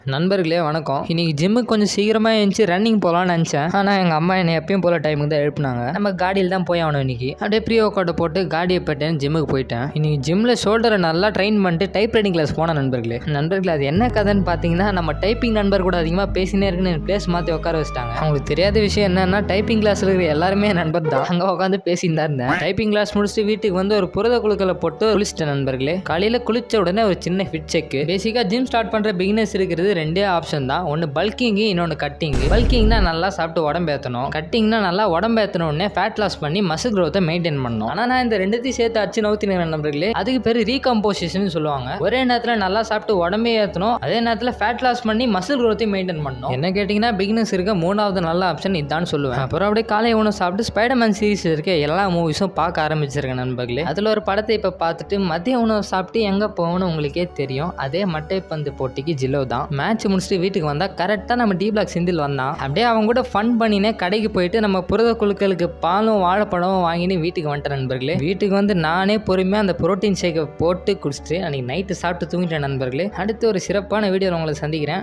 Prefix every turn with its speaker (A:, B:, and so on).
A: நண்பர்களே வணக்கம். இன்னைக்கு ஜிம்முக்கு கொஞ்சம் சீக்கிரமா எழுந்துச்சு ரன்னிங் போகலான்னு நினச்சேன். ஆனால் எங்கள் அம்மா என்னை எப்பயும் போல டைமுக்கு தான் எழுப்புனாங்க. நம்ம காடியில் தான் போய் ஆகணும் இன்னைக்கு. அப்படியே ப்ரீ ஒர்க் அவுட்டை போட்டு காடியை போட்டேன், ஜிம்முக்கு போயிட்டேன். இன்னைக்கு ஜிம்மில் ஷோல்டரை நல்லா ட்ரெயின் பண்ணிட்டு டைப் ரைட்டிங் கிளாஸ் போனேன் நண்பர்களே. அது என்ன கதைன்னு பார்த்தீங்கன்னா, நம்ம டைப்பிங் நண்பர் கூட அதிகமாக பேசினே இருக்குன்னு பிளேஸ் மாற்றி உட்கார வச்சிட்டாங்க. அவங்களுக்கு தெரியாத விஷயம் என்னன்னா, டைப்பிங் கிளாஸில் இருக்கிற எல்லாருமே நண்பர் தான். அங்கே உட்காந்து பேசிட்டு தான் இருந்தேன். டைப்பிங் கிளாஸ் முடிச்சுட்டு வீட்டுக்கு வந்து ஒரு புரத குழுக்களை போட்டு குளிச்சிட்டேன் நண்பர்களே. காலையில் குளிச்ச உடனே ஒரு சின்ன ஃபிட் செக். பேசிக்காக ஜிம் ஸ்டார்ட் பண்ணுற பிகினர்ஸ் இருக்கிறது ரெண்டே ஆப்ஷன். ஒன்னு பல்கிங், இன்னொன்னு கட்டிங். பல்கிங்னா நல்லா சாப்பிட்டு உடம்பு ஏற்றணும், கட்டிங்னா நல்லா உடம்பு ஏற்றணும்னே ஃபேட் லாஸ் பண்ணி மசில் க்ரோத்தை மெயின்டைன் பண்ணணும். ஆனால் நான் இந்த ரெண்டுத்தையும் சேர்த்து அச்சு நவுத்தினேன் நண்பர்களே. அதுக்கு பேர் ரீகம்போசிஷன் சொல்லுவாங்க. ஒரே நேரத்தில் நல்லா சாப்பிட்டு உடம்பே ஏற்றணும், அதே நேரத்தில் ஃபேட் லாஸ் பண்ணி மசில் க்ரோத்தையும் மெயின்டைன் பண்ணணும். என்ன கேட்டிங்கன்னா பிகினர்ஸ் இருக்க மூணாவது நல்ல ஆப்ஷன் இதான் சொல்லுவேன். அப்புறம் அப்படியே காலை உணவு சாப்பிட்டு ஸ்பைடர்மேன் சீரிஸ் இருக்க எல்லா மூவிஸும் பார்க்க ஆரம்பிச்சிருக்கேன் நண்பர்களே. அதில் ஒரு படத்தை இப்போ பார்த்துட்டு மதிய உணவு சாப்பிட்டு எங்கே போகணும்னு உங்களுக்கே தெரியும். அதே மட்டைப்பந்து போட்டிக்கு ஜில்லோ தான். மேட்ச் முடிச்சுட்டு வீட்டுக்கு வந்தா கரெக்டா நம்ம டி பிளாக் செந்தில் வந்தான். அப்படியே அவங்க கூட ஃபன் பண்ணினே கடைக்கு போயிட்டு நம்ம புரத குழுக்களுக்கு பாலும் வாழைப்பழமும் வாங்கினு வீட்டுக்கு வந்துட்டேன் நண்பர்களே. வீட்டுக்கு வந்து நானே பொறுமையா அந்த புரோட்டீன் ஷேக்கை போட்டு குடிச்சிட்டு அன்னைக்கு நைட்டு சாப்பிட்டு தூங்கிட்டேன் நண்பர்களே. அடுத்து ஒரு சிறப்பான வீடியோ உங்களை சந்திக்கிறேன்.